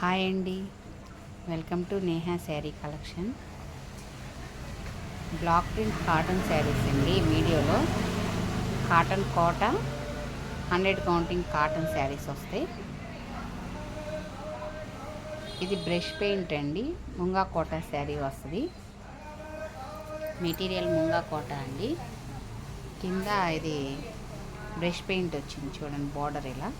Hi అండి, welcome to Neha sari collection. Block print cotton saris అండి. ఈ వీడియోలో cotton Kota 100 counting cotton saris వస్తాయి. ఇది బ్రష్ పెయింట్ అండి, ముంగా కోట శారీ వస్తుంది. మెటీరియల్ ముంగా కోట అండి. కింద ఇది బ్రష్ పెయింట్ వచ్చింది చూడండి, బార్డర్ ఇలా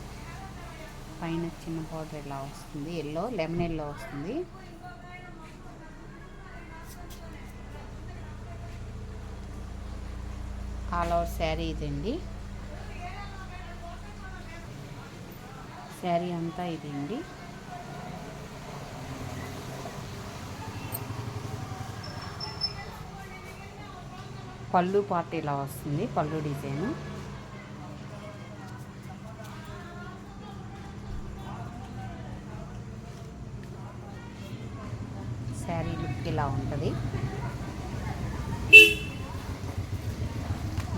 పైన చిన్న బార్డర్ ఇలా వస్తుంది. ఎల్లో లెమన్ ఎల్లో వస్తుంది. ఆల్ ఓవర్ శారీ ఇదండి. శారీ అంతా ఇదండి. పళ్ళు పార్ట్ ఇలా వస్తుంది, పళ్ళు డిజైన్. శారీ లుక్ ఇలా ఉంటుంది.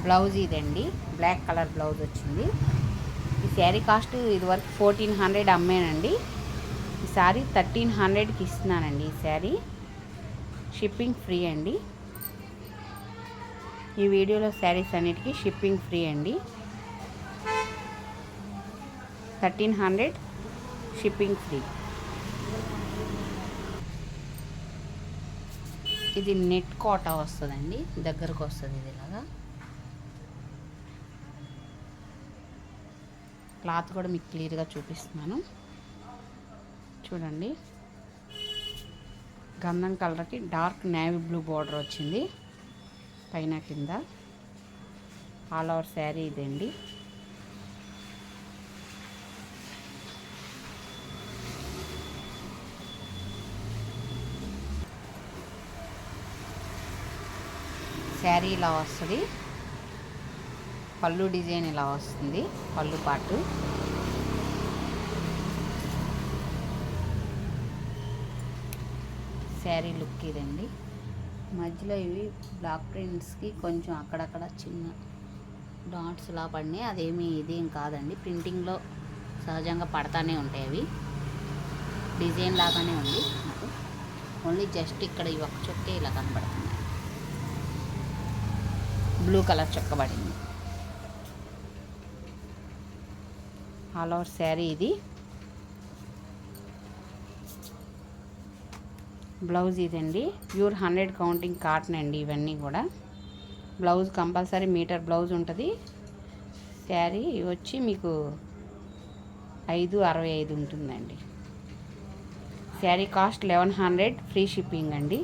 బ్లౌజ్ ఇదండి, బ్లాక్ కలర్ బ్లౌజ్ వచ్చింది. ఈ శారీ కాస్ట్ ఇదివరకు 1400 అమ్మానండి. ఈ శారీ 1300కి ఇస్తున్నానండి. ఈ శారీ షిప్పింగ్ ఫ్రీ అండి. ఈ వీడియోలో శారీస్ అన్నిటికీ షిప్పింగ్ ఫ్రీ అండి. 1300 షిప్పింగ్ ఫ్రీ. ఇది నెట్ కోట వస్తుందండి, దగ్గరకు వస్తుంది. ఇది ఇలాగా క్లాత్ కూడా మీకు క్లియర్గా చూపిస్తున్నాను చూడండి. గంధం కలర్కి డార్క్ నేవీ బ్లూ బార్డర్ వచ్చింది పైన కింద. ఆల్ ఓవర్ శారీ ఇదండి. శారీ ఇలా వస్తుంది. పళ్ళు డిజైన్ ఇలా వస్తుంది, పళ్ళు పాటు. శారీ లుక్ ఇదండి. మధ్యలో ఇవి బ్లాక్ ప్రింట్స్కి కొంచెం అక్కడక్కడ చిన్న డాట్స్ ఇలా పడినాయి. ఇదేం కాదండి, ప్రింటింగ్లో సహజంగా పడతానే ఉంటాయి. అవి డిజైన్ లాగానే ఉంది నాకు. ఓన్లీ జస్ట్ ఇక్కడ ఈ ఒక్క చుక్కే ఇలా కనబడుతుంది. బ్లూ కలర్ చొక్కబడింది. ఆల్ ఓవర్ శారీ ఇది. బ్లౌజ్ ఇదండి, ప్యూర్ 100 కౌంటింగ్ కాటన్ అండి. ఇవన్నీ కూడా బ్లౌజ్ కంపల్సరీ మీటర్ బ్లౌజ్ ఉంటుంది. శారీ వచ్చి మీకు 565 ఉంటుందండి. శారీ కాస్ట్ 1100, ఫ్రీ షిప్పింగ్ అండి.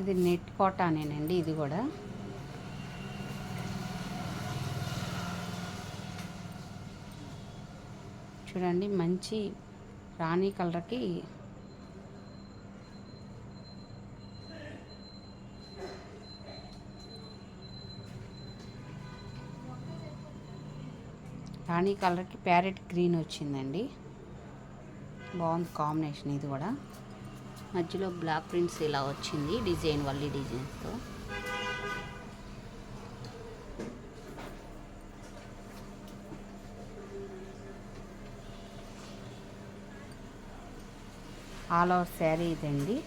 ఇది నెట్ కోటానేనండి. ఇది కూడా చూడండి, మంచి రాణి కలర్కి ప్యారెట్ గ్రీన్ వచ్చిందండి. బాగుంది కాంబినేషన్. ఇది కూడా మధ్యలో బ్లాక్ ప్రింట్స్ ఇలా వచ్చింది, డిజైన్ వల్లి డిజైన్స్తో. ఆల్ ఓవర్ శారీ ఇదండి.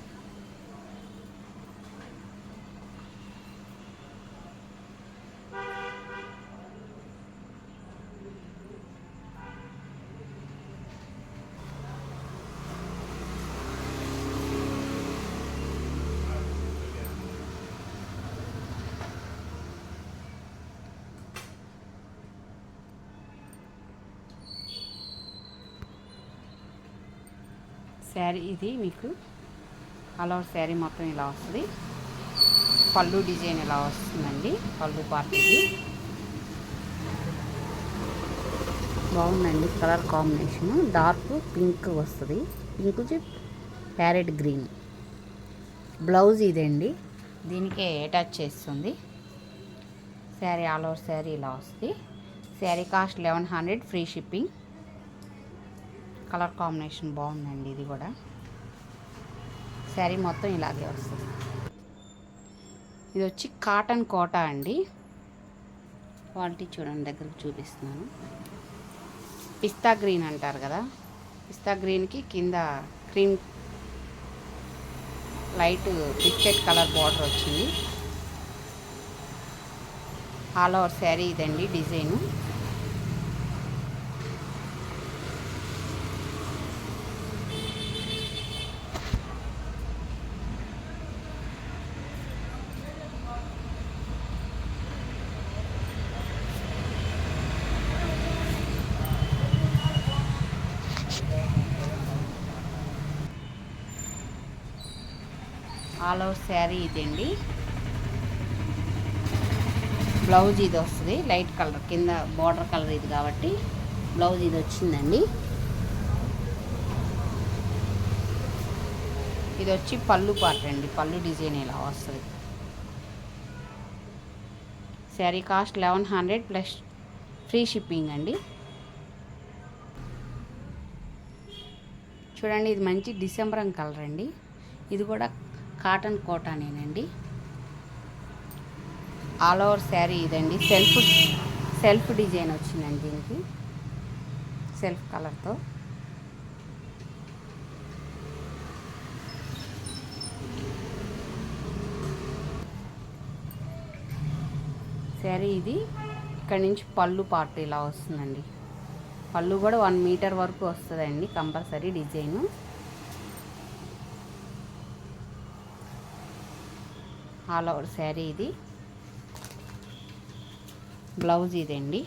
శారీ ఇది మీకు ఆల్ ఓవర్ శారీ మొత్తం ఇలా వస్తుంది. పళ్ళు డిజైన్ ఇలా వస్తుందండి, పళ్ళు పార్ట్ ఇది. బాగుందండి కలర్ కాంబినేషను. డార్క్ పింక్ వస్తుంది, పింక్ ప్యారెట్ గ్రీన్. బ్లౌజ్ ఇదండి, దీనికే అటాచ్ చేస్తుంది. శారీ ఆల్ ఓవర్ శారీ ఇలా వస్తుంది. Sari cost 1100, free shipping. Colour combination బాగుందండి. ఇది కూడా శారీ మొత్తం ఇలాగే వస్తుంది. ఇది వచ్చి కాటన్ కోటా అండి. క్వాలిటీ చూడండి, దగ్గరకు చూపిస్తున్నాను. పిస్తా గ్రీన్ అంటారు కదా, పిస్తా గ్రీన్కి కింద cream light biscuit colour border వచ్చింది. ఆల్ ఓవర్ శారీ ఇదండి డిజైను. ఆల్ ఓవర్ శారీ ఇదండి. బ్లౌజ్ ఇది వస్తుంది లైట్ కలర్, కింద బార్డర్ కలర్ ఇది కాబట్టి బ్లౌజ్ ఇది వచ్చిందండి. ఇది వచ్చి పళ్ళు పార్ట్ అండి, పళ్ళు డిజైన్ ఇలా వస్తుంది. Sari cost 1100 plus free shipping అండి. చూడండి, ఇది మంచి డిసెంబరం కలర్ అండి. ఇది కూడా కాటన్ కోటానేనండి. ఆల్ ఓవర్ శారీ ఇదండి. సెల్ఫ్ డిజైన్ వచ్చిందండి దీనికి, సెల్ఫ్ కలర్తో. శారీ ఇది ఇక్కడ నుంచి పళ్ళు పార్ట్ ఇలా వస్తుందండి. పళ్ళు కూడా 1 మీటర్ వరకు వస్తుందండి compulsory design. All over sari ఇది. బ్లౌజ్ ఇదండి.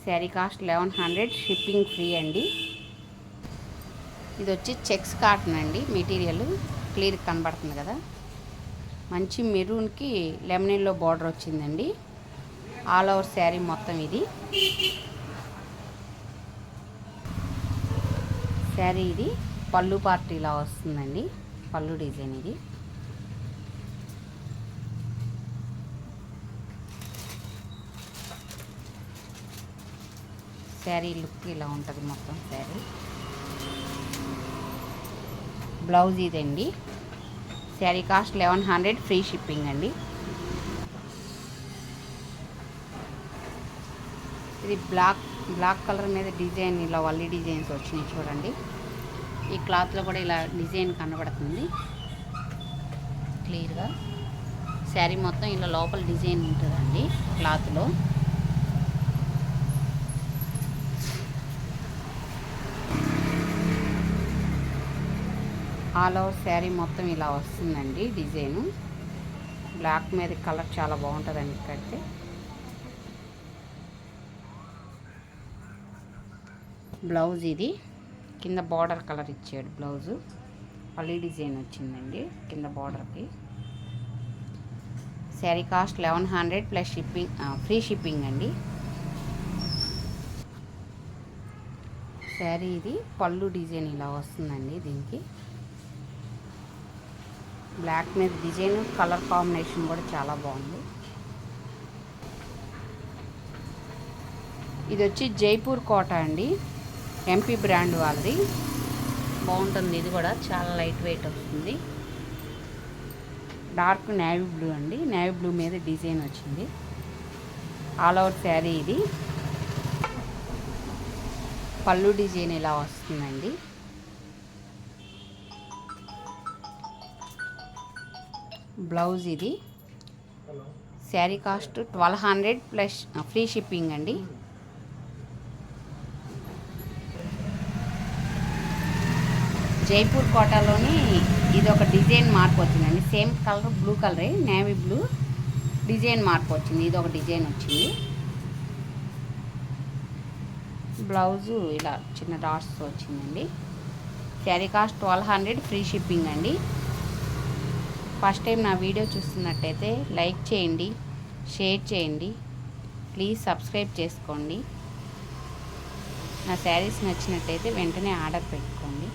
శారీ కాస్ట్ 1100, షిప్పింగ్ ఫ్రీ అండి. ఇది వచ్చి చెక్స్ కాటన్ అండి. మెటీరియల్ క్లియర్ కనబడుతుంది కదా, మంచి మెరూన్కి లెమన్ ఎల్లో బార్డర్ వచ్చిందండి. ఆల్ ఓవర్ శారీ మొత్తం ఇది. శారీ ఇది పళ్ళు పార్ట్ ఇలా వస్తుందండి, పళ్ళు డిజైన్ ఇది. శారీ లుక్ ఇలా ఉంటుంది మొత్తం శారీ. బ్లౌజ్ ఇదండి. శారీ కాస్ట్ 1100, ఫ్రీ షిప్పింగ్ అండి. ఇది బ్లాక్ కలర్ మీద డిజైన్ ఇలా వల్లి డిజైన్స్ వచ్చినాయి చూడండి. ఈ క్లాత్లో కూడా ఇలా డిజైన్ కనబడుతుంది క్లియర్గా. శారీ మొత్తం ఇలా లోపల డిజైన్ ఉంటుందండి క్లాత్లో. ఆల్ ఓవర్ శారీ మొత్తం ఇలా వస్తుందండి డిజైను. బ్లాక్ మీద కలర్ చాలా బాగుంటుందండి కడితే. బ్లౌజ్ ఇది కింద బార్డర్ కలర్ ఇచ్చాడు బ్లౌజు. పల్లి డిజైన్ వచ్చిందండి కింద బార్డర్కి. Sari cost 1100 plus shipping, free shipping అండి. శారీ ఇది పళ్ళు డిజైన్ ఇలా వస్తుందండి దీనికి. బ్లాక్ మీద డిజైన్, కలర్ కాంబినేషన్ కూడా చాలా బాగుంది. ఇది వచ్చి జైపూర్ కోట అండి, ఎంపీ బ్రాండ్ వాళ్ళది. బాగుంటుంది ఇది కూడా, చాలా లైట్ వెయిట్ వస్తుంది. డార్క్ నేవీ బ్లూ అండి, నేవీ బ్లూ మీద డిజైన్ వచ్చింది. ఆల్ ఓవర్ శారీ ఇది. పళ్ళు డిజైన్ ఇలా వస్తుందండి. బ్లౌజ్ ఇది. Sari cost 1200 plus free shipping అండి. జైపూర్ కోటాలోని ఇది ఒక డిజైన్ మార్పు వచ్చిందండి. సేమ్ కలర్ బ్లూ కలరే, నేవీ బ్లూ, డిజైన్ మార్పు వచ్చింది. ఇది ఒక డిజైన్ వచ్చింది. బ్లౌజు ఇలా చిన్న డాట్స్ వచ్చిందండి. శారీ కాస్ట్ 1200, ఫ్రీ షిప్పింగ్ అండి. ఫస్ట్ టైం నా వీడియో చూస్తున్నట్టయితే లైక్ చేయండి, షేర్ చేయండి, ప్లీజ్ సబ్స్క్రైబ్ చేసుకోండి. నా శారీస్ నచ్చినట్టయితే వెంటనే ఆర్డర్ పెట్టుకోండి.